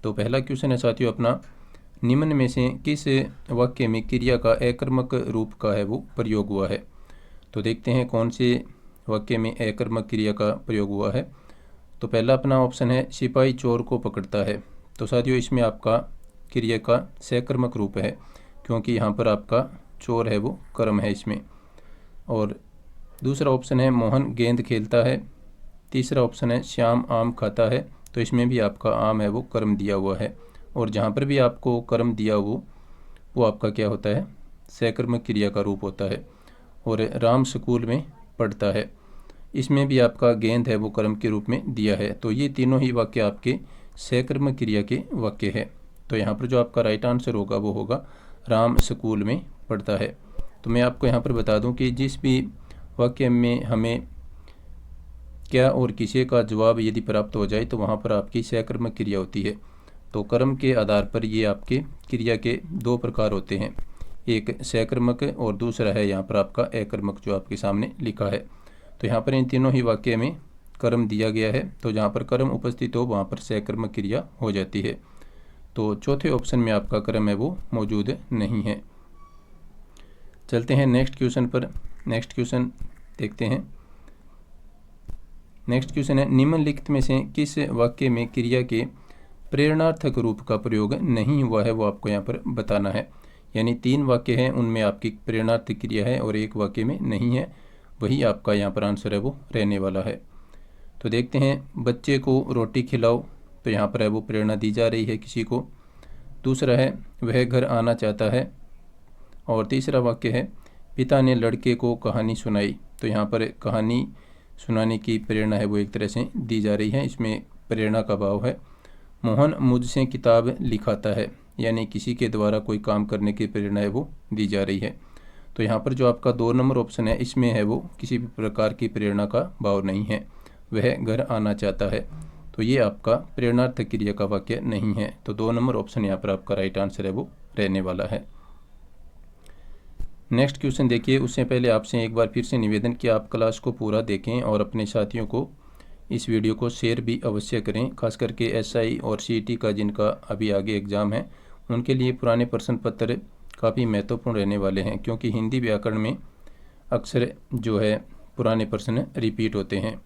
तो पहला क्वेश्चन है साथियों अपना, निम्न में से किस वाक्य में क्रिया का अकर्मक रूप का है वो प्रयोग हुआ है। तो देखते हैं कौन से वाक्य में अकर्मक क्रिया का प्रयोग हुआ है। तो पहला अपना ऑप्शन है, सिपाही चोर को पकड़ता है। तो साथियों इसमें आपका क्रिया का सकर्मक रूप है, क्योंकि यहाँ पर आपका चोर है वो कर्म है इसमें। और दूसरा ऑप्शन है, मोहन गेंद खेलता है। तीसरा ऑप्शन है, श्याम आम खाता है। तो इसमें भी आपका आम है वो कर्म दिया हुआ है, और जहाँ पर भी आपको कर्म दिया वो आपका क्या होता है, सकर्मक क्रिया का रूप होता है। और राम स्कूल में पढ़ता है, इसमें भी आपका गेंद है वो कर्म के रूप में दिया है। तो ये तीनों ही वाक्य आपके सकर्मक क्रिया के वाक्य है। तो यहाँ पर जो आपका राइट आंसर होगा वो होगा राम स्कूल में पढ़ता है। तो मैं आपको यहाँ पर बता दूँ कि जिस भी वाक्य में हमें क्या और किसी का जवाब यदि प्राप्त हो जाए तो वहाँ पर आपकी सकर्मक क्रिया होती है। तो कर्म के आधार पर ये आपके क्रिया के दो प्रकार होते हैं, एक सकर्मक और दूसरा है यहाँ पर आपका अकर्मक जो आपके सामने लिखा है। तो यहाँ पर इन तीनों ही वाक्य में कर्म दिया गया है, तो जहाँ पर कर्म उपस्थित हो वहाँ पर सकर्मक क्रिया हो जाती है। तो चौथे ऑप्शन में आपका कर्म है वो मौजूद नहीं है। चलते हैं नेक्स्ट क्वेश्चन पर। नेक्स्ट क्वेश्चन देखते हैं। नेक्स्ट क्वेश्चन है, निम्नलिखित में से किस वाक्य में क्रिया के प्रेरणार्थक रूप का प्रयोग नहीं हुआ है, वो आपको यहाँ पर बताना है। यानी 3 वाक्य हैं, उनमें आपकी प्रेरणार्थक क्रिया है और एक वाक्य में नहीं है, वही आपका यहाँ पर आंसर है वो रहने वाला है। तो देखते हैं, बच्चे को रोटी खिलाओ। तो यहाँ पर है वो प्रेरणा दी जा रही है किसी को। दूसरा है, वह घर आना चाहता है। और तीसरा वाक्य है, पिता ने लड़के को कहानी सुनाई। तो यहाँ पर कहानी सुनाने की प्रेरणा है वो एक तरह से दी जा रही है, इसमें प्रेरणा का भाव है। मोहन मुझसे किताब लिखाता है, यानी किसी के द्वारा कोई काम करने की प्रेरणा है वो दी जा रही है। तो यहाँ पर जो आपका 2 नंबर ऑप्शन है, इसमें है वो किसी भी प्रकार की प्रेरणा का भाव नहीं है, वह घर आना चाहता है। तो ये आपका प्रेरणार्थक क्रिया का वाक्य नहीं है। तो 2 नंबर ऑप्शन यहाँ पर आपका राइट आंसर है वो रहने वाला है। नेक्स्ट क्वेश्चन देखिए। उससे पहले आपसे एक बार फिर से निवेदन कि आप क्लास को पूरा देखें और अपने साथियों को इस वीडियो को शेयर भी अवश्य करें। खास करके एसआई और सीईटी का जिनका अभी आगे एग्ज़ाम है, उनके लिए पुराने प्रश्न पत्र काफ़ी महत्वपूर्ण रहने वाले हैं, क्योंकि हिंदी व्याकरण में अक्सर जो है पुराने प्रश्न रिपीट होते हैं।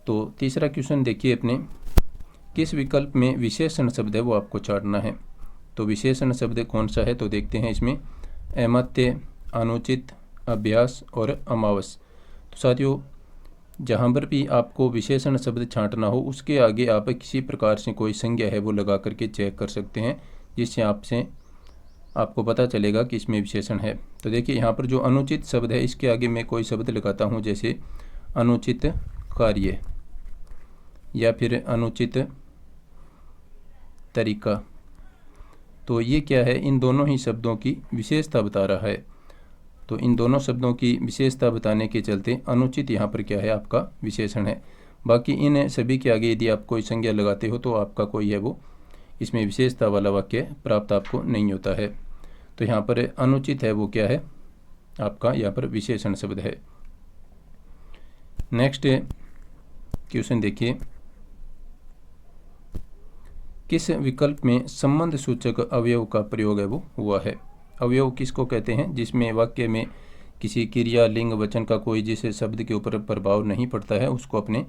तो तीसरा क्वेश्चन देखिए अपने, किस विकल्प में विशेषण शब्द है वो आपको छांटना है। तो विशेषण शब्द कौन सा है, तो देखते हैं इसमें अमात्य, अनुचित, अभ्यास और अमावस। तो साथियों जहाँ पर भी आपको विशेषण शब्द छांटना हो उसके आगे आप किसी प्रकार से कोई संज्ञा है वो लगा करके चेक कर सकते हैं, जिससे आपको पता चलेगा कि इसमें विशेषण है। तो देखिए यहाँ पर जो अनुचित शब्द है इसके आगे मैं कोई शब्द लगाता हूँ, जैसे अनुचित कार्य या फिर अनुचित तरीका। तो ये क्या है, इन दोनों ही शब्दों की विशेषता बता रहा है। तो इन दोनों शब्दों की विशेषता बताने के चलते अनुचित यहाँ पर क्या है, आपका विशेषण है। बाकी इन सभी के आगे यदि आप कोई संज्ञा लगाते हो तो आपका कोई है वो इसमें विशेषता वाला वाक्य प्राप्त आपको नहीं होता है। तो यहाँ पर अनुचित है वो क्या है, आपका यहाँ पर विशेषण शब्द है। नेक्स्ट क्वेश्चन देखिए, किस विकल्प में संबंध सूचक अवयव का प्रयोग है वो हुआ है। अवयव किसको कहते हैं, जिसमें वाक्य में किसी क्रिया, लिंग, वचन का कोई जिस शब्द के ऊपर प्रभाव नहीं पड़ता है उसको अपने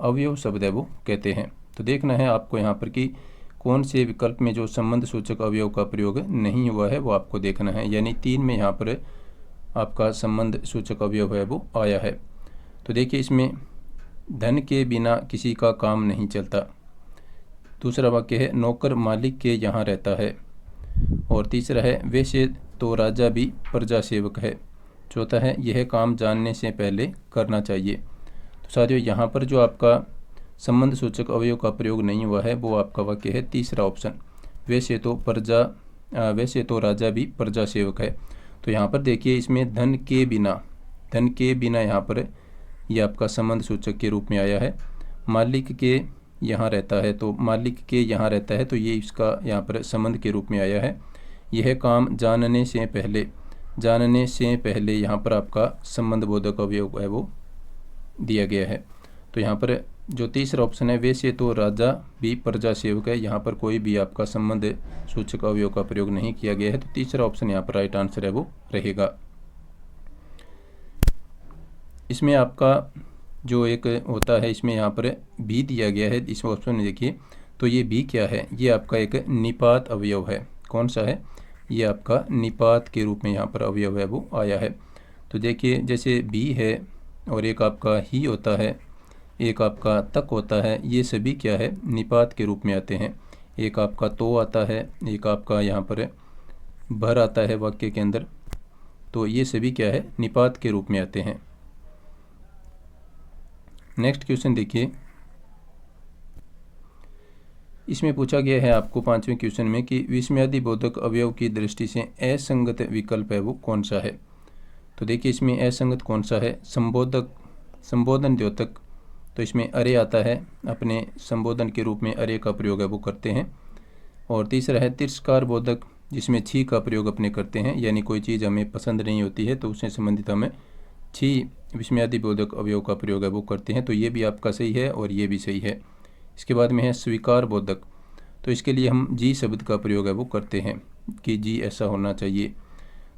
अवयव शब्द है वो कहते हैं। तो देखना है आपको यहाँ पर कि कौन से विकल्प में जो संबंध सूचक अवयव का प्रयोग नहीं हुआ है वो आपको देखना है। यानी 3 में यहाँ पर आपका संबंध सूचक अवयव है वो आया है। तो देखिए इसमें धन के बिना किसी का काम नहीं चलता। दूसरा वाक्य है, नौकर मालिक के यहाँ रहता है। और तीसरा है, वैसे तो राजा भी प्रजा सेवक है। चौथा है, यह काम जानने से पहले करना चाहिए। तो साथियों यहाँ पर जो आपका संबंध सूचक अवयव का प्रयोग नहीं हुआ है वो आपका वाक्य है तीसरा ऑप्शन, वैसे तो राजा भी प्रजा सेवक है। तो यहाँ पर देखिए इसमें धन के बिना यहाँ पर यह आपका संबंध सूचक के रूप में आया है। मालिक के यहाँ रहता है, तो मालिक के यहाँ रहता है तो ये इसका यहाँ पर संबंध के रूप में आया है। यह काम जानने से पहले यहाँ पर आपका संबंध बोधक अवयव है वो दिया गया है। तो यहाँ पर जो तीसरा ऑप्शन है, वैसे तो राजा भी प्रजा सेवक है, यहाँ पर कोई भी आपका संबंध सूचक अवयव का प्रयोग नहीं किया गया है, तो तीसरा ऑप्शन यहाँ पर राइट आंसर है वो रहेगा। इसमें आपका जो एक होता है, इसमें यहाँ पर भी दिया गया है इस ऑप्शन में, देखिए तो ये भी क्या है, ये आपका एक निपात अवयव है। कौन सा है, ये आपका निपात के रूप में यहाँ पर अवयव है वो आया है। तो देखिए जैसे भी है और एक आपका ही होता है, एक आपका तक होता है, ये सभी क्या है, निपात के रूप में आते हैं। एक आपका तो आता है, एक आपका यहाँ पर भर आता है वाक्य के अंदर, तो ये सभी क्या है, निपात के रूप में आते हैं। नेक्स्ट क्वेश्चन देखिए, इसमें पूछा गया है आपको 5वें क्वेश्चन में कि विस्मयादि बोधक अवयव की दृष्टि से असंगत विकल्प है वो कौन सा है। तो देखिए इसमें असंगत कौन सा है, संबोधक, संबोधन द्योतक, तो इसमें अरे आता है, अपने संबोधन के रूप में अरे का प्रयोग है वो करते हैं। और तीसरा है तिरस्कार बोधक, जिसमें छी का प्रयोग अपने करते हैं, यानी कोई चीज़ हमें पसंद नहीं होती है तो उससे संबंधित हमें छी विस्मयादि बोधक अवयव का प्रयोग है वो करते हैं, तो ये भी आपका सही है और ये भी सही है। इसके बाद में है स्वीकार बोधक, तो इसके लिए हम जी शब्द का प्रयोग है वो करते हैं कि जी ऐसा होना चाहिए,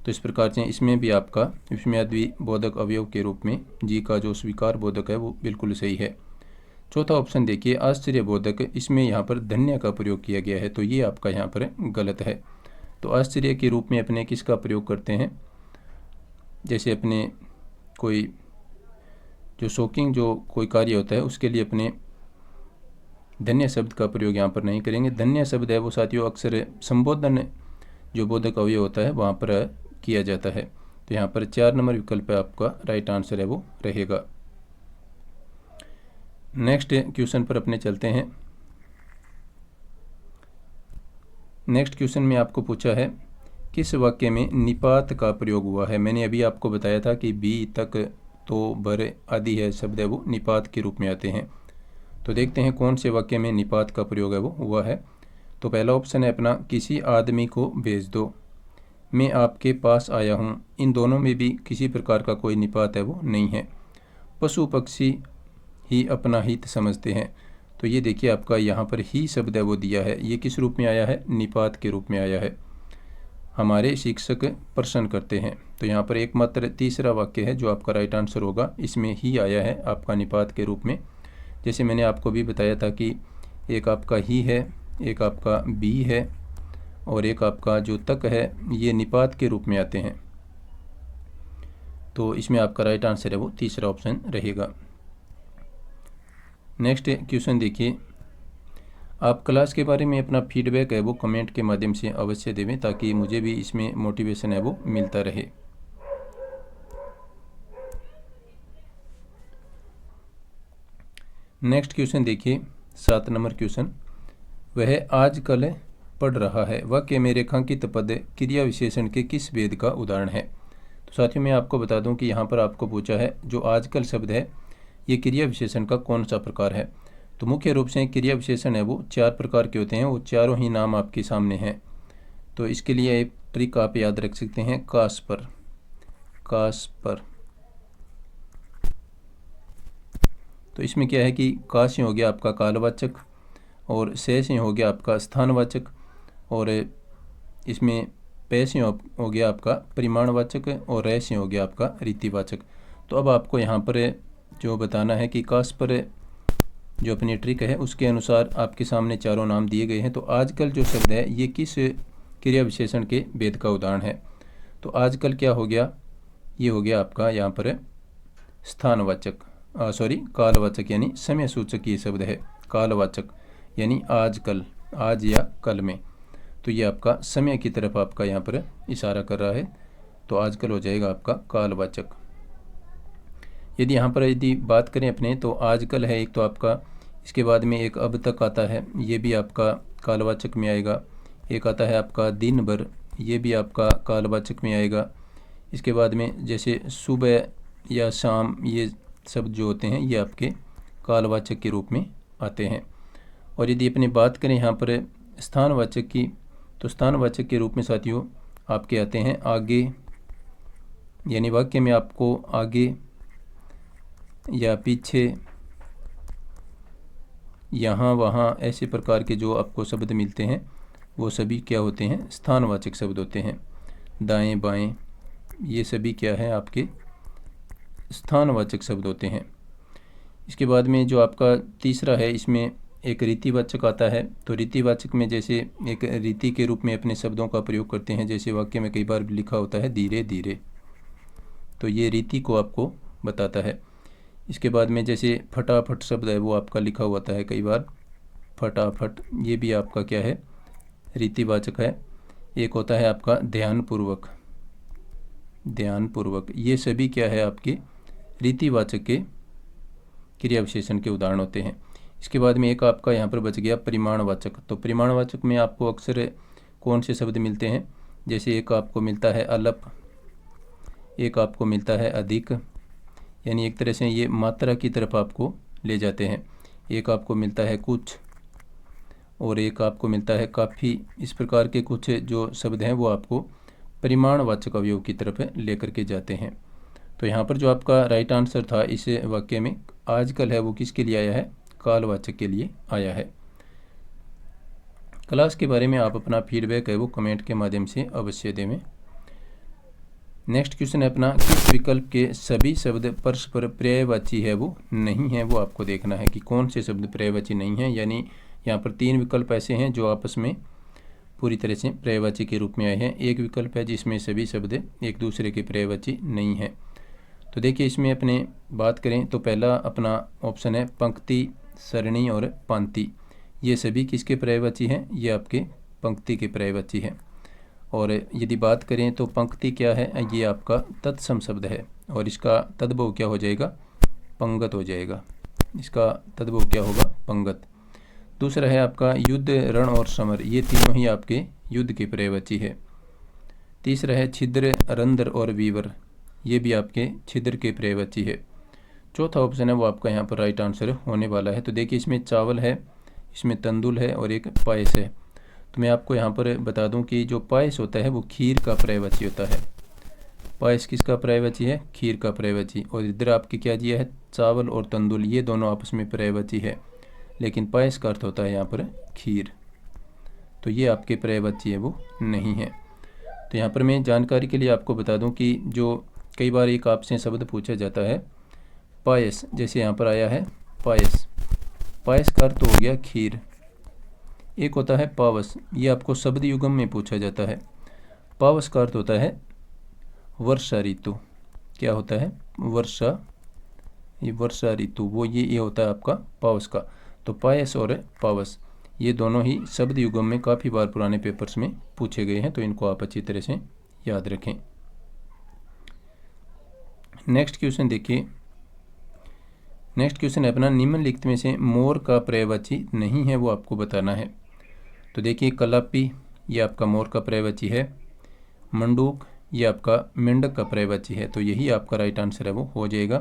तो इस प्रकार से इसमें भी आपका विस्मयादि बोधक अवयव के रूप में जी का जो स्वीकार बोधक है वो बिल्कुल सही है। चौथा ऑप्शन देखिए आश्चर्य बोधक, इसमें यहाँ पर धन्य का प्रयोग किया गया है, तो ये आपका यहाँ पर गलत है। तो आश्चर्य के रूप में अपने किसका प्रयोग करते हैं, जैसे अपने कोई जो शॉकिंग जो कोई कार्य होता है उसके लिए अपने धन्य शब्द का प्रयोग यहाँ पर नहीं करेंगे। धन्य शब्द है वो साथियों अक्सर संबोधन जो बोधक अवयव होता है वहाँ पर किया जाता है, तो यहाँ पर 4 नंबर विकल्प है आपका राइट आंसर है वो रहेगा। नेक्स्ट क्वेश्चन पर अपने चलते हैं। नेक्स्ट क्वेश्चन में आपको पूछा है किस वाक्य में निपात का प्रयोग हुआ है। मैंने अभी आपको बताया था कि बी तक तो भर आदि है शब्द है वो निपात के रूप में आते हैं, तो देखते हैं कौन से वाक्य में निपात का प्रयोग है वो हुआ है। तो पहला ऑप्शन है अपना किसी आदमी को भेज दो, मैं आपके पास आया हूँ, इन दोनों में भी किसी प्रकार का कोई निपात है वो नहीं है। पशु पक्षी ही अपना हित समझते हैं, तो ये देखिए आपका यहाँ पर ही शब्द है वो दिया है, ये किस रूप में आया है, निपात के रूप में आया है। हमारे शिक्षक प्रश्न करते हैं, तो यहाँ पर एकमात्र तीसरा वाक्य है जो आपका राइट आंसर होगा, इसमें ही आया है आपका निपात के रूप में। जैसे मैंने आपको भी बताया था कि एक आपका ही है, एक आपका बी है और एक आपका जो तक है ये निपात के रूप में आते हैं, तो इसमें आपका राइट आंसर है वो तीसरा ऑप्शन रहेगा। नेक्स्ट क्वेश्चन देखिए, आप क्लास के बारे में अपना फीडबैक है वो कमेंट के माध्यम से अवश्य देवें ताकि मुझे भी इसमें मोटिवेशन है वो मिलता रहे। नेक्स्ट क्वेश्चन देखिए 7 नंबर क्वेश्चन, वह आजकल पढ़ रहा है, वाक्य में रेखांकित पद क्रिया विशेषण के किस भेद का उदाहरण है। तो साथियों मैं आपको बता दूं कि यहाँ पर आपको पूछा है जो आजकल शब्द है ये क्रिया विशेषण का कौन सा प्रकार है। तो मुख्य रूप से क्रिया विशेषण है वो 4 प्रकार के होते हैं, वो चारों ही नाम आपके सामने हैं। तो इसके लिए एक ट्रिक आप याद रख सकते हैं, कास पर, कास पर। तो इसमें क्या है कि का से हो गया आपका कालवाचक और से हो गया आपका स्थानवाचक और इसमें पे से हो गया आपका परिमाणवाचक और रे से हो गया आपका रीतिवाचक। तो अब आपको यहाँ पर जो बताना है कि कास पर जो अपनी ट्रिक है उसके अनुसार आपके सामने चारों नाम दिए गए हैं। तो आजकल जो शब्द है ये किस क्रिया विशेषण के भेद का उदाहरण है। तो आजकल क्या हो गया, ये हो गया आपका यहाँ पर स्थानवाचक, कालवाचक यानी समय सूचक ये शब्द है, कालवाचक यानी आजकल, आज या कल में, तो ये आपका समय की तरफ आपका यहाँ पर इशारा कर रहा है, तो आजकल हो जाएगा आपका कालवाचक। यदि यहाँ पर यदि बात करें अपने तो आजकल है एक, तो आपका इसके बाद में एक अब तक आता है, ये भी आपका कालवाचक में आएगा। एक आता है आपका दिन भर, ये भी आपका कालवाचक में आएगा। इसके बाद में जैसे सुबह या शाम, ये शब्द जो होते हैं ये आपके कालवाचक के रूप में आते हैं। और यदि अपनी बात करें यहाँ पर स्थानवाचक की, तो स्थानवाचक के रूप में साथियों आपके आते हैं आगे, यानी वाक्य में आपको आगे या पीछे यहाँ वहाँ ऐसे प्रकार के जो आपको शब्द मिलते हैं वो सभी क्या होते हैं, स्थानवाचक शब्द होते हैं। दाएं बाएं ये सभी क्या है, आपके स्थानवाचक शब्द होते हैं। इसके बाद में जो आपका तीसरा है, इसमें एक रीतिवाचक आता है। तो रीतिवाचक में जैसे एक रीति के रूप में अपने शब्दों का प्रयोग करते हैं, जैसे वाक्य में कई बार लिखा होता है धीरे धीरे, तो ये रीति को आपको बताता है। इसके बाद में जैसे फटाफट शब्द है वो आपका लिखा होता है कई बार, फटाफट, ये भी आपका क्या है, रीतिवाचक है। एक होता है आपका ध्यानपूर्वक, ध्यानपूर्वक, ये सभी क्या है, आपके रीतिवाचक के क्रिया विशेषण के उदाहरण होते हैं। इसके बाद में एक आपका यहाँ पर बच गया परिमाणवाचक। तो परिमाणवाचक में आपको अक्सर कौन से शब्द मिलते हैं, जैसे एक आपको मिलता है अल्प, एक आपको मिलता है अधिक, यानी एक तरह से ये मात्रा की तरफ आपको ले जाते हैं। एक आपको मिलता है कुछ, और एक आपको मिलता है काफ़ी। इस प्रकार के कुछ जो शब्द हैं वो आपको परिमाणवाचक अवयव की तरफ लेकर के जाते हैं। तो यहाँ पर जो आपका राइट आंसर था इस वाक्य में, आजकल है वो किसके लिए आया है, कालवाचक के लिए आया है। क्लास के बारे में आप अपना फीडबैक है वो कमेंट के माध्यम से अवश्य दें। नेक्स्ट क्वेश्चन है अपना, किस विकल्प के सभी शब्द परस्पर पर्यायवाची है वो नहीं है, वो आपको देखना है कि कौन से शब्द पर्यायवाची नहीं है। यानी यहाँ पर 3 विकल्प ऐसे हैं जो आपस में पूरी तरह से पर्यायवाची के रूप में आए हैं। एक विकल्प है जिसमें सभी शब्द एक दूसरे के पर्यायवाची नहीं है। तो देखिए इसमें अपने बात करें तो पहला अपना ऑप्शन है पंक्ति, सरणी और पंक्ति, ये सभी किसके पर्यायवाची हैं, ये आपके पंक्ति के पर्यायवाची हैं। और यदि बात करें तो पंक्ति क्या है, ये आपका तत्सम शब्द है और इसका तद्भव क्या हो जाएगा, पंगत हो जाएगा। इसका तद्भव क्या होगा, पंगत। दूसरा है आपका युद्ध, रण और समर, ये तीनों ही आपके युद्ध के पर्यायवाची है। तीसरा है छिद्र, रंध्र और वीवर, ये भी आपके छिद्र के पर्यायवाची है। चौथा ऑप्शन है वो आपका यहाँ पर राइट आंसर होने वाला है। तो देखिए इसमें चावल है, इसमें तंदुल है और एक पायस है। तो मैं आपको यहाँ पर बता दूं कि जो पायस होता है वो खीर का पर्यायवाची होता है। पायस किसका पर्यायवाची है, खीर का पर्यायवाची। और इधर आपके क्या दिया है, चावल और तंदुल, ये दोनों आपस में पर्यायवाची है, लेकिन पायस का अर्थ होता है यहाँ पर खीर, तो ये आपके पर्यायवाची है वो नहीं है। तो यहाँ पर मैं जानकारी के लिए आपको बता दूं कि जो कई बार एक आपसे शब्द पूछा जाता है पायस, जैसे यहाँ पर आया है पायस, पायस का अर्थ हो गया खीर। एक होता है पावस, ये आपको शब्द युगम में पूछा जाता है। पावस का अर्थ होता है वर्षा ऋतु, क्या होता है, वर्षा, ये वर्षा ऋतु, वो ये होता है आपका पावस का। तो पायस और पावस ये दोनों ही शब्द युगम में काफ़ी बार पुराने पेपर्स में पूछे गए हैं, तो इनको आप अच्छी तरह से याद रखें। नेक्स्ट क्वेश्चन देखिए, नेक्स्ट क्वेश्चन है अपना, निम्नलिखित में से मोर का पर्यायवाची नहीं है वो आपको बताना है। तो देखिए कलापी, ये आपका मोर का पर्यायवाची है। मंडूक, ये आपका मेंढक का पर्यायवाची है, तो यही आपका राइट आंसर है वो हो जाएगा।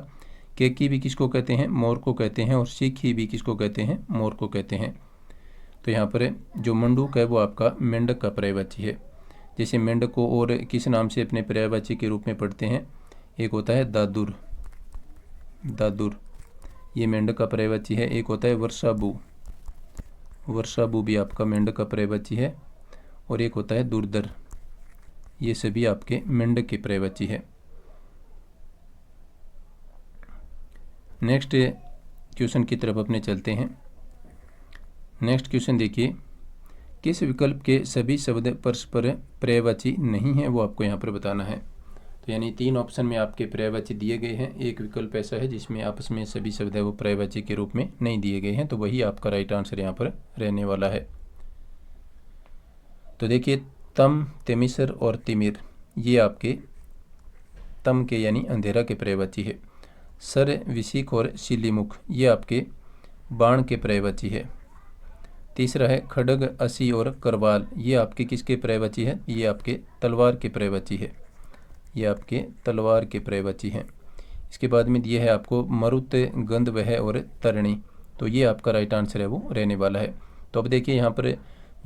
केकी भी किसको कहते हैं, मोर को कहते हैं, और सीखी भी किसको कहते हैं, मोर को कहते हैं। तो यहाँ पर जो मंडूक है वो आपका मेंढक का पर्यायवाची है। जैसे मेंढक को और किस नाम से अपने पर्यायवाची के रूप में पढ़ते हैं, एक होता है दादुर, दादुर, ये मेंढक का पर्यायवाची है। एक होता है वर्षाबू, वर्षाबू भी आपका मेंढक का पर्यायवाची है। और एक होता है दुर्धर, ये सभी आपके मेंढक के पर्यायवाची है। नेक्स्ट क्वेश्चन की तरफ अपने चलते हैं। नेक्स्ट क्वेश्चन देखिए, किस विकल्प के सभी शब्द परस्पर पर्यायवाची नहीं है वो आपको यहाँ पर बताना है। तो यानी 3 ऑप्शन में आपके पर्यायवाची दिए गए हैं, एक विकल्प ऐसा है जिसमें आपस में सभी शब्द है वो पर्यायवाची के रूप में नहीं दिए गए हैं, तो वही आपका राइट आंसर यहाँ पर रहने वाला है। तो देखिए तम, तेमिसर और तिमिर, ये आपके तम के यानी अंधेरा के पर्यायवाची है। सर, विशिक और शिलीमुख, ये आपके बाण के पर्यायवाची है। तीसरा है खड्ग, असी और करवाल, ये आपके किसके पर्यायवाची है, ये आपके तलवार के पर्यायवाची है, ये आपके तलवार के पर्यायवाची हैं। इसके बाद में दिए है आपको मरुत, गंधवह और तरणी, तो ये आपका राइट आंसर है वो रहने वाला है। तो अब देखिए यहाँ पर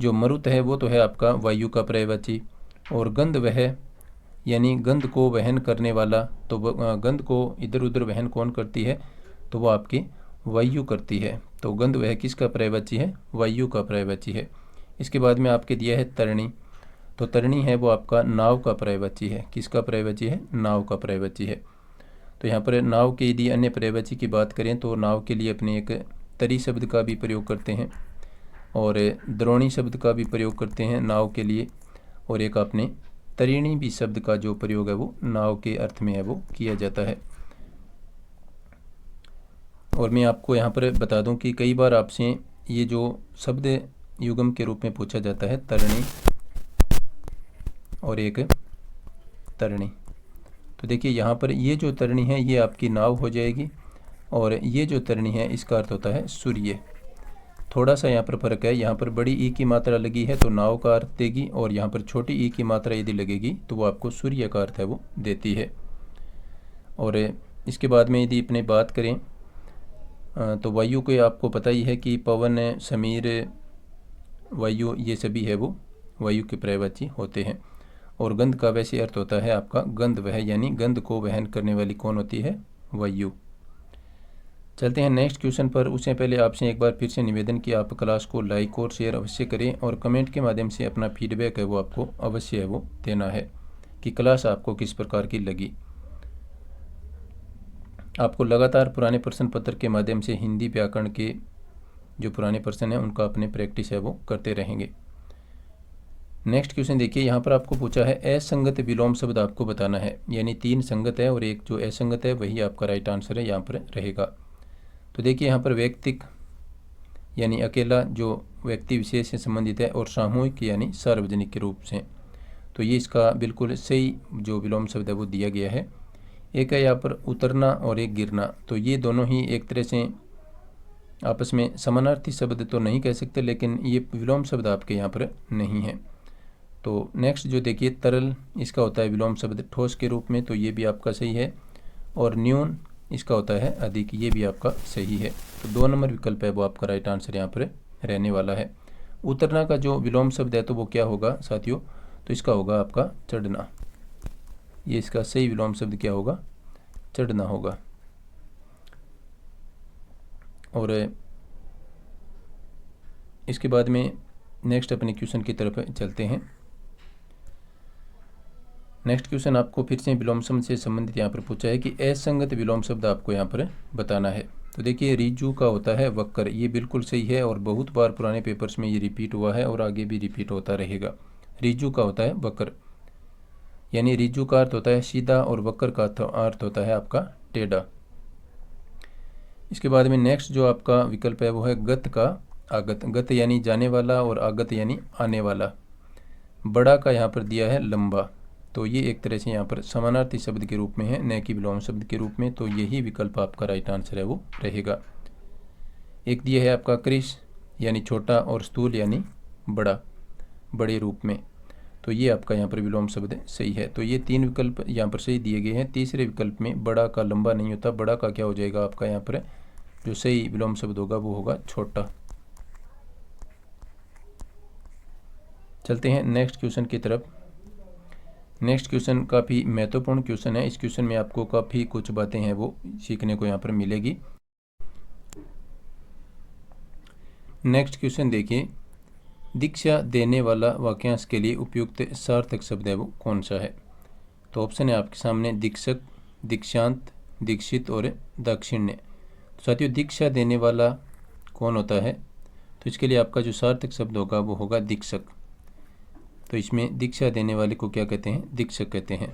जो मरुत है वो तो है आपका वायु का पर्यायवाची, और गंधवह यानी गंध को वहन करने वाला, तो गंध को इधर उधर वहन कौन करती है, तो वो आपकी वायु करती है, तो गंध वह किसका पर्यायवाची है? वायु का पर्यायवाची है। इसके बाद में आपके दिया है तरणी, तो तरणी है वो आपका नाव का पर्यायवाची है। किसका पर्यायवाची है? नाव का पर्यायवाची है। तो यहाँ पर नाव के यदि अन्य पर्यायवाची की बात करें तो नाव के लिए अपने एक तरी शब्द का भी प्रयोग करते हैं और द्रोणी शब्द का भी प्रयोग करते हैं नाव के लिए, और एक आपने तरिणी भी शब्द का जो प्रयोग है वो नाव के अर्थ में है वो किया जाता है। और मैं आपको यहाँ पर बता दूं कि कई बार आपसे ये जो शब्द युगम के रूप में पूछा जाता है, तरणी और एक तरणी। तो देखिए यहाँ पर ये जो तरणी है ये आपकी नाव हो जाएगी, और ये जो तरणी है इसका अर्थ होता है सूर्य। थोड़ा सा यहाँ पर फर्क है, यहाँ पर बड़ी ई की मात्रा लगी है तो नाव का अर्थ देगी, और यहाँ पर छोटी ई की मात्रा यदि लगेगी तो वो आपको सूर्य का अर्थ है वो देती है। और इसके बाद में यदि अपने बात करें तो वायु को आपको पता ही है कि पवन, समीर, वायु ये सभी है वो वायु के पर्यायवाची होते हैं। और गंध का वैसे अर्थ होता है आपका गंध वह, यानी गंध को वहन करने वाली कौन होती है? वायु। चलते हैं नेक्स्ट क्वेश्चन पर। उससे पहले आपसे एक बार फिर से निवेदन कि आप क्लास को लाइक और शेयर अवश्य करें, और कमेंट के माध्यम से अपना फीडबैक है वो आपको अवश्य है वो देना है कि क्लास आपको किस प्रकार की लगी। आपको लगातार पुराने प्रश्न पत्र के माध्यम से हिंदी व्याकरण के जो पुराने प्रश्न हैं उनका अपने प्रैक्टिस है वो करते रहेंगे। नेक्स्ट क्वेश्चन देखिए, यहाँ पर आपको पूछा है असंगत विलोम शब्द आपको बताना है, यानी 3 संगत है और एक जो असंगत है वही आपका राइट आंसर है यहाँ पर रहेगा। तो देखिए यहाँ पर व्यक्तिक यानी अकेला जो व्यक्ति विशेष से संबंधित है, और सामूहिक यानी सार्वजनिक के रूप से, तो ये इसका बिल्कुल सही जो विलोम शब्द है वो दिया गया है। एक है यहाँ पर उतरना और एक गिरना, तो ये दोनों ही एक तरह से आपस में समानार्थी शब्द तो नहीं कह सकते, लेकिन ये विलोम शब्द आपके यहाँ पर नहीं है। तो नेक्स्ट जो देखिए तरल, इसका होता है विलोम शब्द ठोस के रूप में, तो ये भी आपका सही है। और न्यून इसका होता है अधिक, ये भी आपका सही है। तो 2 नंबर विकल्प है वो आपका राइट आंसर यहाँ पर रहने वाला है। उतरना का जो विलोम शब्द है तो वो क्या होगा साथियों? तो इसका होगा आपका चढ़ना। ये इसका सही विलोम शब्द क्या होगा? चढ़ना होगा। और इसके बाद में नेक्स्ट अपने क्वेश्चन की तरफ चलते हैं। नेक्स्ट क्वेश्चन आपको फिर से विलोम शब्द से संबंधित यहाँ पर पूछा है कि असंगत विलोम शब्द आपको यहाँ पर बताना है। तो देखिए रिजु का होता है वक्र, ये बिल्कुल सही है और बहुत बार पुराने पेपर्स में ये रिपीट हुआ है और आगे भी रिपीट होता रहेगा। रिजु का होता है वक्र, यानी रिजु का अर्थ होता है सीधा और वक्र का अर्थ होता है आपका टेढ़ा। इसके बाद में नेक्स्ट जो आपका विकल्प है वो है गत का आगत। गत यानी जाने वाला और आगत यानी आने वाला। बड़ा का यहाँ पर दिया है लंबा, तो ये एक तरह से यहाँ पर समानार्थी शब्द के रूप में है, न कि विलोम शब्द के रूप में, तो यही विकल्प आपका राइट आंसर है वो रहेगा। एक दिया है आपका कृश यानी छोटा और स्थूल यानी बड़ा, बड़े रूप में, तो ये आपका यहाँ पर विलोम शब्द सही है। तो ये 3 विकल्प यहाँ पर सही दिए गए हैं। तीसरे विकल्प में बड़ा का लंबा नहीं होता, बड़ा का क्या हो जाएगा आपका यहाँ पर जो सही विलोम शब्द होगा वो होगा छोटा। चलते हैं नेक्स्ट क्वेश्चन की तरफ। नेक्स्ट क्वेश्चन काफ़ी महत्वपूर्ण क्वेश्चन है। इस क्वेश्चन में आपको काफ़ी कुछ बातें हैं वो सीखने को यहाँ पर मिलेगी। नेक्स्ट क्वेश्चन देखिए, दीक्षा देने वाला वाक्यांश के लिए उपयुक्त सार्थक शब्द है वो कौन सा है? तो ऑप्शन है आपके सामने दीक्षक, दीक्षांत, दीक्षित और दाक्षिण्य। तो साथियों दीक्षा देने वाला कौन होता है? तो इसके लिए आपका जो सार्थक शब्द होगा वो होगा दीक्षक। तो इसमें दीक्षा देने वाले को क्या कहते हैं? दीक्षक कहते हैं।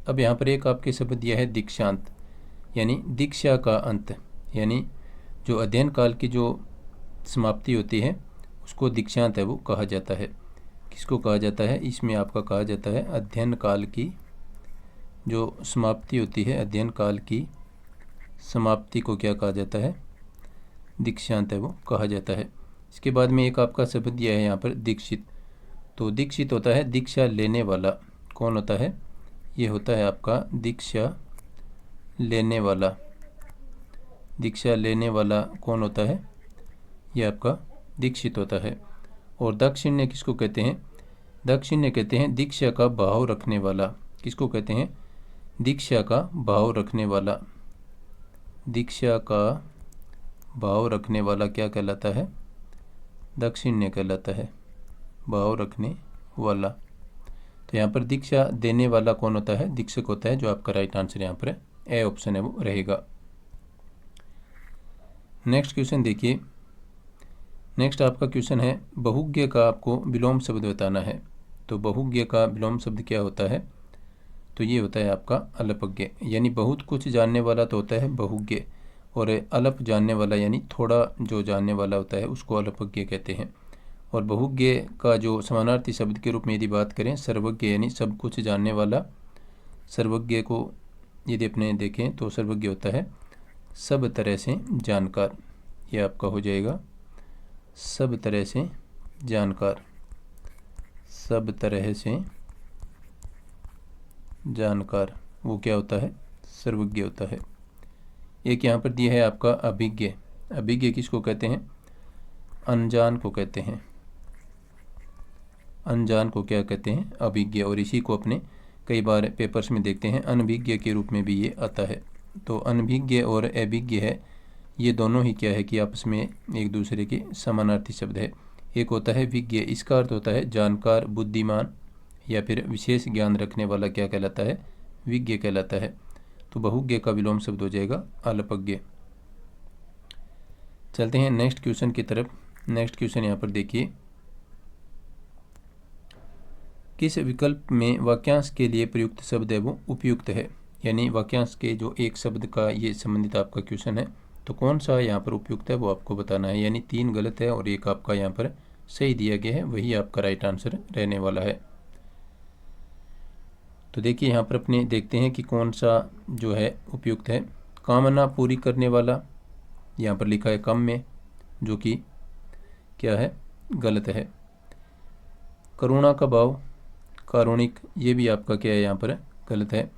अब यहाँ पर एक आपके शब्द दिया है दीक्षांत, यानी दीक्षा का अंत, यानी जो अध्ययन काल की जो समाप्ति होती है उसको दीक्षांत है वो कहा जाता है। किसको कहा जाता है? इसमें आपका कहा जाता है अध्ययन काल की जो समाप्ति होती है, अध्ययन काल की समाप्ति को क्या कहा जाता है? दीक्षांत है वो कहा जाता है। इसके बाद में एक आपका शब्द दिया है यहाँ पर दीक्षित। तो दीक्षित होता है दीक्षा लेने वाला। कौन होता है? ये होता है आपका दीक्षा लेने वाला। दीक्षा लेने वाला कौन होता है? ये आपका दीक्षित होता है। और दाक्षिण्य किसको कहते हैं? दाक्षिण्य कहते हैं दीक्षा का भाव रखने वाला। किसको कहते हैं? दीक्षा का भाव रखने वाला। दीक्षा का भाव रखने वाला क्या कहलाता है? दक्षिण्य कहलाता है, भाव रखने वाला। तो यहाँ पर दीक्षा देने वाला कौन होता है? दीक्षक होता है, जो आपका राइट आंसर यहाँ पर ए ऑप्शन है वो रहेगा। नेक्स्ट क्वेश्चन देखिए। नेक्स्ट आपका क्वेश्चन है, बहुज्ञ का आपको विलोम शब्द बताना है। तो बहुज्ञ का विलोम शब्द क्या होता है? तो ये होता है आपका अल्पज्ञ, यानी बहुत कुछ जानने वाला तो होता है बहुज्ञ, और अल्प जानने वाला यानी थोड़ा जो जानने वाला होता है उसको अल्पज्ञ कहते हैं। और बहुज्ञ का जो समानार्थी शब्द के रूप में यदि बात करें, सर्वज्ञ यानी सब कुछ जानने वाला। सर्वज्ञ को यदि अपने देखें तो सर्वज्ञ होता है सब तरह से जानकार, ये आपका हो जाएगा सब तरह से जानकार, सब तरह से जानकार, वो क्या होता है? सर्वज्ञ होता है। एक यहाँ पर दिया है आपका अभिज्ञ। अभिज्ञ किसको कहते हैं? अनजान को कहते हैं, अनजान को क्या कहते हैं? अभिज्ञ। और इसी को अपने कई बार पेपर्स में देखते हैं अनभिज्ञ के रूप में भी ये आता है। तो अनभिज्ञ और अभिज्ञ है, ये दोनों ही क्या है कि आपस में एक दूसरे के समानार्थी शब्द है। एक होता है विज्ञ, इसका अर्थ होता है जानकार, बुद्धिमान या फिर विशेष ज्ञान रखने वाला, क्या कहलाता है? विज्ञ कहलाता है। तो बहुज्ञ का विलोम शब्द हो जाएगा अल्पज्ञ। चलते हैं नेक्स्ट क्वेश्चन की तरफ। नेक्स्ट क्वेश्चन यहाँ पर देखिए, किस विकल्प में वाक्यांश के लिए प्रयुक्त शब्द है वो उपयुक्त है? यानी वाक्यांश के जो एक शब्द का ये संबंधित आपका क्वेश्चन है, तो कौन सा यहाँ पर उपयुक्त है वो आपको बताना है। यानी 3 गलत है और एक आपका यहाँ पर सही दिया गया है, वही आपका राइट आंसर रहने वाला है। तो देखिए यहाँ पर अपने देखते हैं कि कौन सा जो है उपयुक्त है। कामना पूरी करने वाला यहाँ पर लिखा है कम में, जो कि क्या है? गलत है। करुणा का भाव, कारुणिक, ये भी आपका क्या है? यहाँ पर गलत है।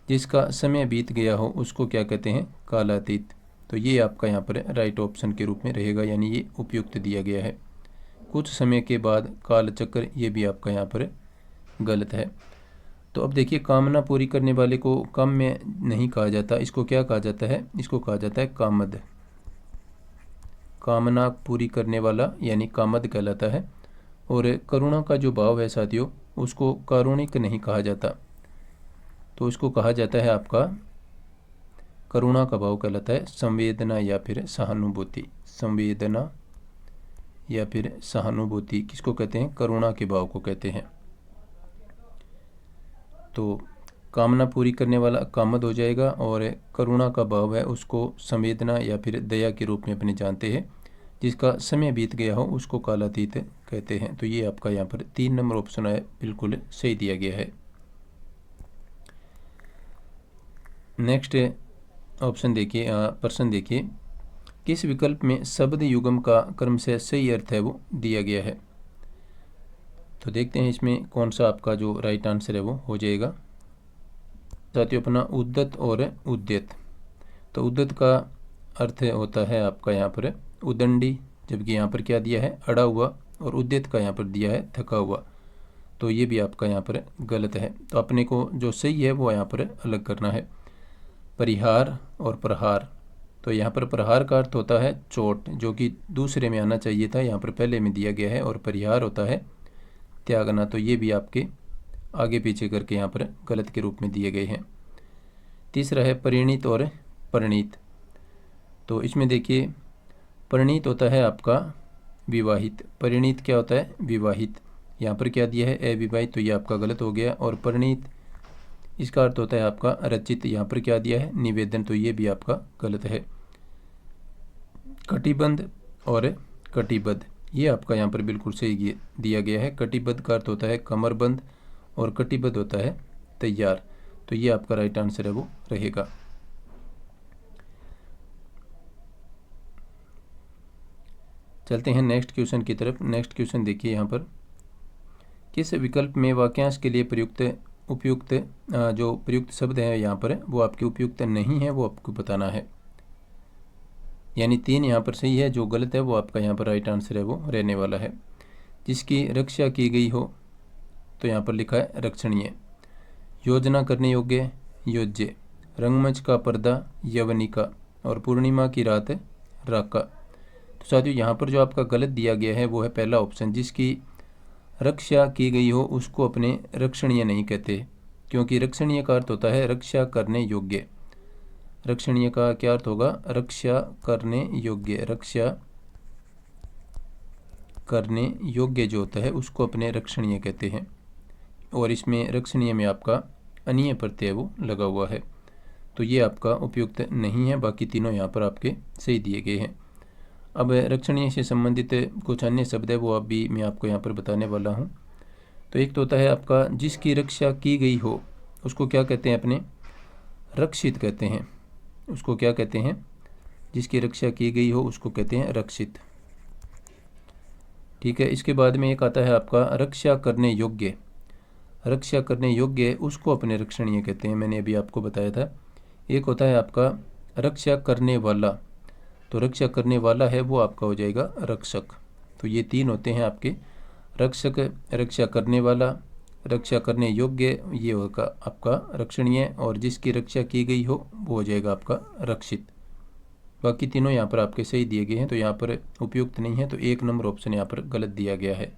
जिसका समय बीत गया हो उसको क्या कहते हैं? कालातीत। तो ये आपका यहाँ पर राइट ऑप्शन के रूप में रहेगा, यानी ये उपयुक्त दिया गया है। कुछ समय के बाद कालचक्र, ये भी आपका यहाँ पर गलत है। तो अब देखिए, कामना पूरी करने वाले को कम में नहीं कहा जाता, इसको क्या कहा जाता है? इसको कहा जाता है कामद। कामना पूरी करने वाला यानी कामद कहलाता है। और करुणा का जो भाव है साथियों, उसको कारुणिक नहीं कहा जाता, तो इसको कहा जाता है आपका, करुणा का भाव कहलाता है संवेदना या फिर सहानुभूति। संवेदना या फिर सहानुभूति किसको कहते हैं? करुणा के भाव को कहते हैं। तो कामना पूरी करने वाला कामद हो जाएगा, और करुणा का भाव है उसको संवेदना या फिर दया के रूप में अपने जानते हैं। जिसका समय बीत गया हो उसको कालातीत कहते हैं। तो ये आपका यहाँ पर 3 नंबर ऑप्शन है, बिल्कुल सही दिया गया है। नेक्स्ट ऑप्शन देखिए, प्रश्न देखिए, किस विकल्प में शब्द युगम का क्रम से सही अर्थ है वो दिया गया है? तो देखते हैं इसमें कौन सा आपका जो राइट आंसर है वो हो जाएगा। साथियों अपना उद्दत और उद्यत। तो उद्दत का अर्थ होता है आपका यहाँ पर उदंडी, जबकि यहाँ पर क्या दिया है? अड़ा हुआ। और उद्यत का यहाँ पर दिया है थका हुआ। तो ये भी आपका यहाँ पर गलत है। तो अपने को जो सही है वो यहाँ पर अलग करना है। परिहार और प्रहार, तो यहाँ पर प्रहार का अर्थ होता है चोट, जो कि दूसरे में आना चाहिए था, यहाँ पर पहले में दिया गया है। और परिहार होता है त्यागना। तो ये भी आपके आगे पीछे करके यहाँ पर गलत के रूप में दिए गए हैं। तीसरा है परिणीत और परिणीत। तो इसमें देखिए, परिणीत होता है आपका विवाहित, परिणीत क्या होता है? विवाहित। यहाँ पर क्या दिया है? अविवाहित। तो ये आपका गलत हो गया। और परिणीत इसका अर्थ होता है आपका रचित, यहाँ पर क्या दिया है? निवेदन। तो ये भी आपका गलत है। कटिबंध और कटिबद्ध, ये आपका यहाँ पर बिल्कुल सही दिया गया है। कटिबद्ध का अर्थ होता है कमरबंद और कटिबद्ध होता है तैयार। तो ये आपका राइट आंसर है वो रहेगा। चलते हैं नेक्स्ट क्वेश्चन की तरफ। नेक्स्ट क्वेश्चन देखिए, यहाँ पर किस विकल्प में वाक्यांश के लिए उपयुक्त जो प्रयुक्त शब्द है यहाँ पर वो आपके उपयुक्त नहीं है, वो आपको बताना है। यानी 3 यहाँ पर सही है, जो गलत है वो आपका यहाँ पर राइट आंसर है वो रहने वाला है। जिसकी रक्षा की गई हो, तो यहाँ पर लिखा है रक्षणीय। योजना करने योग्य, योज्य। रंगमंच का पर्दा, यवनिका। और पूर्णिमा की रात, राका। तो साथियों यहाँ पर जो आपका गलत दिया गया है वो है पहला ऑप्शन, जिसकी रक्षा की गई हो उसको अपने रक्षणीय नहीं कहते, क्योंकि रक्षणीय का अर्थ होता है रक्षा करने योग्य। रक्षणीय का क्या अर्थ होगा? रक्षा करने योग्य। रक्षा करने योग्य जो होता है उसको अपने रक्षणीय कहते हैं, और इसमें रक्षणीय में आपका अनीय प्रत्यय वो लगा हुआ है, तो ये आपका उपयुक्त नहीं है। बाकी तीनों यहाँ पर आपके सही दिए गए हैं। अब रक्षणीय से संबंधित कुछ अन्य शब्द है वो अभी मैं आपको यहाँ पर बताने वाला हूँ। तो एक तो होता है आपका जिसकी रक्षा की गई हो उसको क्या कहते हैं? अपने रक्षित कहते हैं। उसको क्या कहते हैं? जिसकी रक्षा की गई हो उसको कहते हैं रक्षित। ठीक है। इसके बाद में एक आता है आपका रक्षा करने योग्य। रक्षा करने योग्य उसको अपने रक्षणीय कहते हैं, मैंने अभी आपको बताया था। एक होता है आपका रक्षा करने वाला, तो रक्षा करने वाला है वो आपका हो जाएगा रक्षक। तो ये तीन होते हैं आपके, रक्षक, रक्षा करने वाला, रक्षा करने योग्य, ये होगा आपका रक्षणीय, और जिसकी रक्षा की गई हो वो हो जाएगा आपका रक्षित। बाकी तीनों यहाँ पर आपके सही दिए गए हैं, तो यहाँ पर उपयुक्त नहीं है, तो 1 नंबर ऑप्शन यहाँ पर गलत दिया गया है।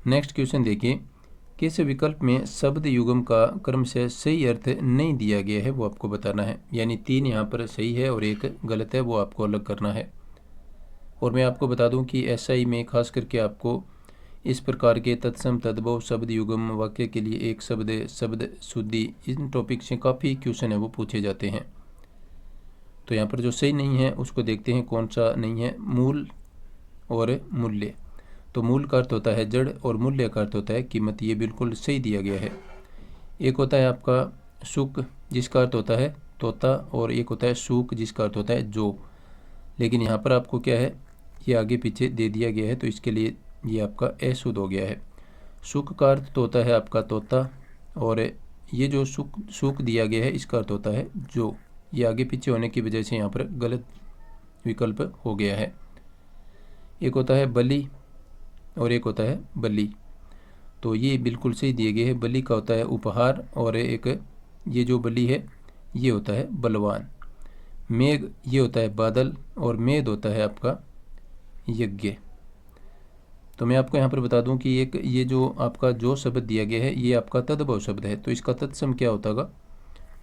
नेक्स्ट क्वेश्चन देखिए, किस विकल्प में शब्द युग्म का क्रम से सही अर्थ नहीं दिया गया है वो आपको बताना है। यानी 3 यहाँ पर सही है और 1 गलत है, वो आपको अलग करना है। और मैं आपको बता दूं कि एसआई में खास करके आपको इस प्रकार के तत्सम, तद्भव, शब्द युग्म, वाक्य के लिए एक शब्द, शब्द शुद्धि, इन टॉपिक से काफ़ी क्वेश्चन है वो पूछे जाते हैं। तो यहाँ पर जो सही नहीं है उसको देखते हैं कौन सा नहीं है। मूल और मूल्य। तो मूल का अर्थ होता है जड़ और मूल्य का अर्थ होता है कीमत, ये बिल्कुल सही दिया गया है। एक होता है आपका सुक जिसका अर्थ होता है तोता, और एक होता है सूक जिसका अर्थ होता है जो। लेकिन यहाँ पर आपको क्या है, ये आगे पीछे दे दिया गया है, तो इसके लिए ये आपका अशुद्ध हो गया है। सुक का अर्थ तो होता है आपका तोता, और ये जो सुक दिया गया है इसका अर्थ होता है जो। ये आगे पीछे होने की वजह से यहाँ पर गलत विकल्प हो गया है। एक होता है बलि और एक होता है बलि, तो ये बिल्कुल सही दिए गए हैं। बलि का होता है उपहार, और एक ये जो बलि है ये होता है बलवान। मेघ ये होता है बादल, और मेद होता है आपका यज्ञ। तो मैं आपको यहाँ पर बता दूं कि एक ये जो आपका जो शब्द दिया गया है ये आपका तद्भव शब्द है, तो इसका तत्सम क्या होता होगा?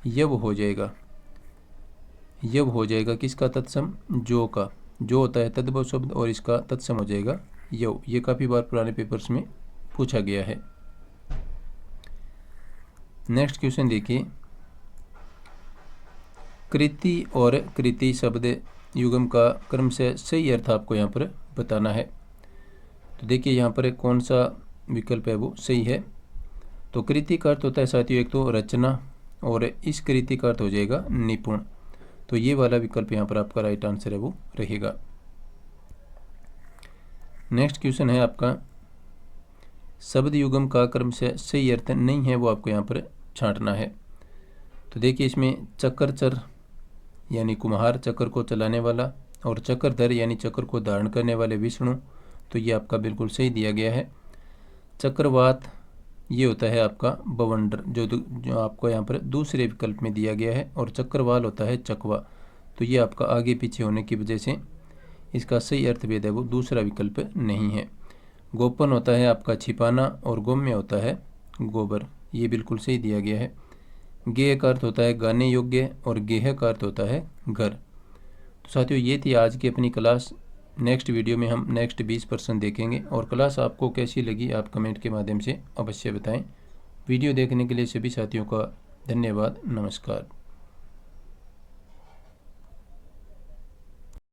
यव हो जाएगा। यव हो जाएगा किसका तत्सम? जो का। जो होता है तद्भव शब्द और इसका तत्सम हो जाएगा यव। ये काफ़ी बार पुराने पेपर्स में पूछा गया है। नेक्स्ट क्वेश्चन देखिए, कृति और कृति शब्द युग्म का क्रम से सही अर्थ आपको यहाँ पर बताना है। तो देखिए यहाँ पर कौन सा विकल्प है वो सही है। तो कृति का अर्थ होता है साथियों एक तो रचना, और इस कृति का अर्थ हो जाएगा निपुण। तो ये वाला विकल्प यहाँ पर आपका राइट आंसर है वो रहेगा। नेक्स्ट क्वेश्चन है आपका, शब्द युग्म का क्रम से सही अर्थ नहीं है वो आपको यहाँ पर छांटना है। तो देखिए इसमें चक्रचर यानी कुम्हार, चक्र को चलाने वाला, और चक्रधर यानी चक्र को धारण करने वाले विष्णु, तो ये आपका बिल्कुल सही दिया गया है। चक्रवात ये होता है आपका बवंडर, जो आपको यहाँ पर दूसरे विकल्प में दिया गया है, और चक्रवाल होता है चकवा, तो ये आपका आगे पीछे होने की वजह से इसका सही अर्थभेद है वो दूसरा विकल्प नहीं है। गोपन होता है आपका छिपाना, और गौम्य होता है गोबर, ये बिल्कुल सही दिया गया है। गेय का अर्थ होता है गाने योग्य, और गेह का अर्थ होता है घर। तो साथियों ये थी आज की अपनी क्लास। नेक्स्ट वीडियो में हम नेक्स्ट 20% देखेंगे, और क्लास आपको कैसी लगी आप कमेंट के माध्यम से अवश्य बताएं। वीडियो देखने के लिए सभी साथियों का धन्यवाद। नमस्कार।